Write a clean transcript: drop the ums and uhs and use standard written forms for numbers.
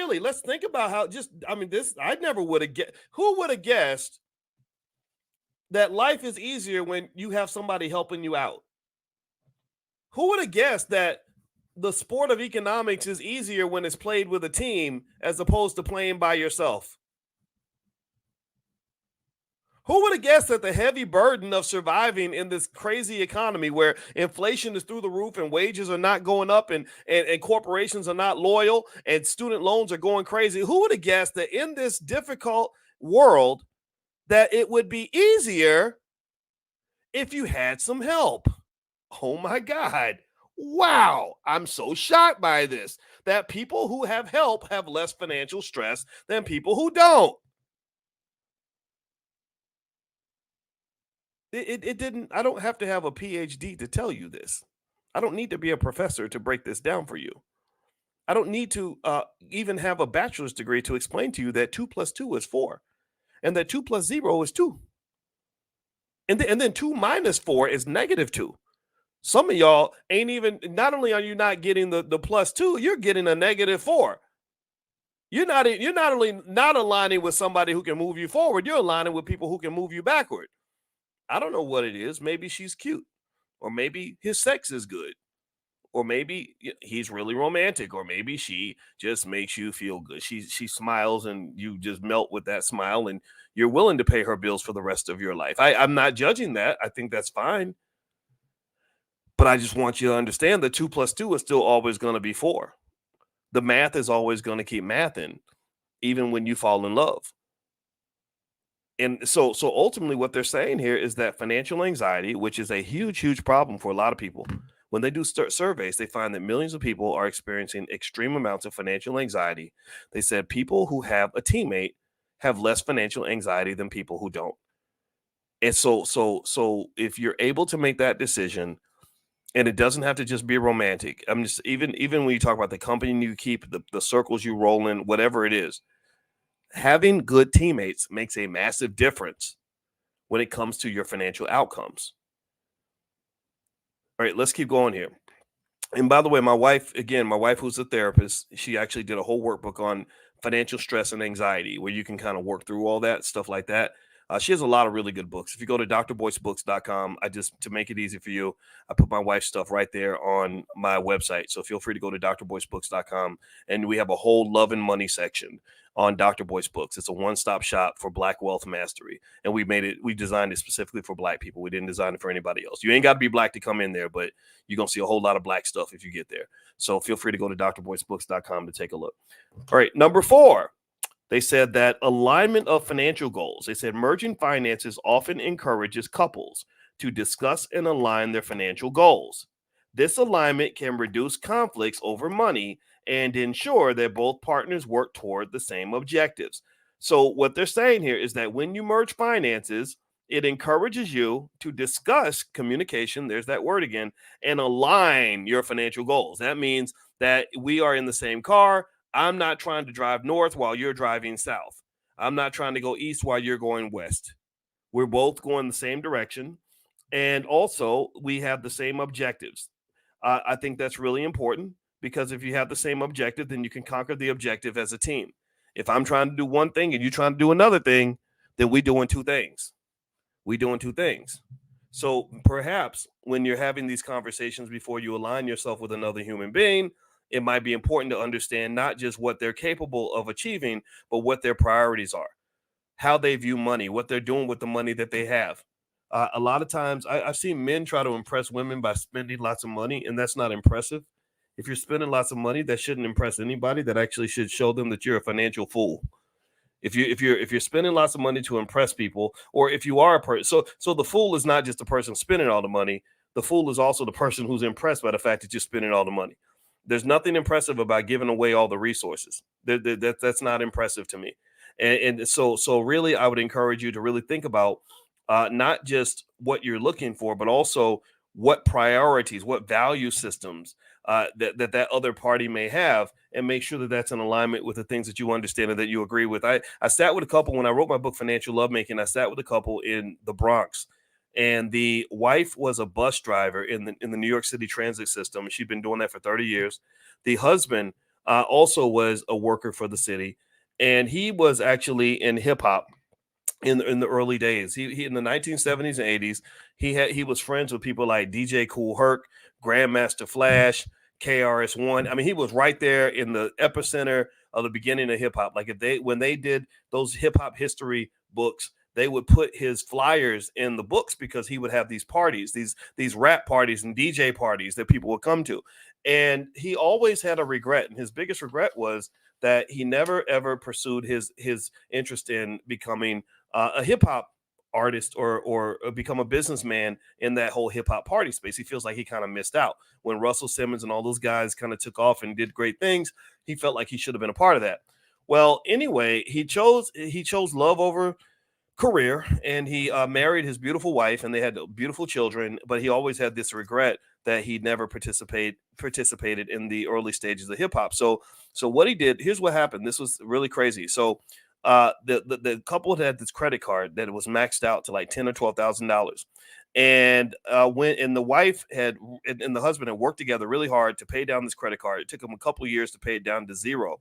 really, let's think about how this, I never would have guessed. Who would have guessed that life is easier when you have somebody helping you out? Who would have guessed that the sport of economics is easier when it's played with a team as opposed to playing by yourself? Who would have guessed that the heavy burden of surviving in this crazy economy where inflation is through the roof and wages are not going up and corporations are not loyal and student loans are going crazy? Who would have guessed that in this difficult world that it would be easier if you had some help? Oh my God. Wow. I'm so shocked by this that people who have help have less financial stress than people who don't. It didn't, I don't have to have a PhD to tell you this. I don't need to be a professor to break this down for you. I don't need to even have a bachelor's degree to explain to you that 2 plus 2 is 4 and that 2 plus 0 is 2. And then 2 minus 4 is negative 2. Some of y'all ain't even, not only are you not getting the plus 2, you're getting a negative 4. You're not only not aligning with somebody who can move you forward, you're aligning with people who can move you backward. I don't know what it is. Maybe she's cute, or maybe his sex is good, or maybe he's really romantic, or maybe she just makes you feel good. She smiles and you just melt with that smile, and you're willing to pay her bills for the rest of your life. I'm not judging that. I think that's fine. But I just want you to understand that 2 plus 2 is still always going to be 4. The math is always going to keep mathing, even when you fall in love. And so ultimately what they're saying here is that financial anxiety, which is a huge problem for a lot of people, when they do surveys, they find that millions of people are experiencing extreme amounts of financial anxiety. They said people who have a teammate have less financial anxiety than people who don't. And so if you're able to make that decision, and it doesn't have to just be romantic. I'm just, even when you talk about the company you keep, the circles you roll in, whatever it is, having good teammates makes a massive difference when it comes to your financial outcomes. All right, let's keep going here. And by the way, my wife, who's a therapist, she actually did a whole workbook on financial stress and anxiety where you can kind of work through all that stuff like that. She has a lot of really good books. If you go to drboycebooks.com, to make it easy for you, I put my wife's stuff right there on my website. So feel free to go to drboycebooks.com, and we have a whole love and money section on Dr. Boyce Books. It's a one-stop shop for Black wealth mastery, and we designed it specifically for Black people. We didn't design it for anybody else. You ain't got to be Black to come in there, but you're going to see a whole lot of Black stuff if you get there. So feel free to go to drboycebooks.com to take a look. All right, number 4. They said that alignment of financial goals. They said merging finances often encourages couples to discuss and align their financial goals. This alignment can reduce conflicts over money and ensure that both partners work toward the same objectives. So, what they're saying here is that when you merge finances, it encourages you to discuss communication, there's that word again, and align your financial goals. That means that we are in the same car. I'm not trying to drive north while you're driving south. I'm not trying to go east while you're going west. We're both going the same direction. And also, we have the same objectives. I think that's really important because if you have the same objective, then you can conquer the objective as a team. If I'm trying to do one thing and you're trying to do another thing, then we're doing two things. So perhaps when you're having these conversations before you align yourself with another human being, it might be important to understand not just what they're capable of achieving, but what their priorities are, how they view money, what they're doing with the money that they have. A lot of times I've seen men try to impress women by spending lots of money, and that's not impressive. If you're spending lots of money, that shouldn't impress anybody. That actually should show them that you're a financial fool. If you're spending lots of money to impress people, or if you are a person, so the fool is not just the person spending all the money. The fool is also the person who's impressed by the fact that you're spending all the money. There's nothing impressive about giving away all the resources. That's not impressive to me. And so really, I would encourage you to really think about not just what you're looking for, but also what priorities, what value systems that other party may have, and make sure that that's in alignment with the things that you understand and that you agree with. I sat with a couple when I wrote my book, Financial Lovemaking. I sat with a couple in the Bronx, and the wife was a bus driver in the New York City transit system. She'd been doing that for 30 years. The husband also was a worker for the city, and he was actually in hip hop in the early days. He in the 1970s and 80s, he was friends with people like DJ Cool Herc, Grandmaster Flash, KRS-One. I mean, he was right there in the epicenter of the beginning of hip hop. Like if they when they did those hip hop history books, they would put his flyers in the books because he would have these parties, these rap parties and DJ parties that people would come to. And he always had a regret, and his biggest regret was that he never ever pursued his interest in becoming a hip hop artist or become a businessman in that whole hip hop party space. He feels like he kind of missed out when Russell Simmons and all those guys kind of took off and did great things. He felt like he should have been a part of that. Well, anyway, he chose love over career, and he married his beautiful wife, and they had beautiful children. But he always had this regret that he never participated in the early stages of hip hop. So what he did, here's what happened. This was really crazy. So the couple had this credit card that was maxed out to like $10,000 or $12,000, and when the wife and the husband had worked together really hard to pay down this credit card. It took them a couple of years to pay it down to zero.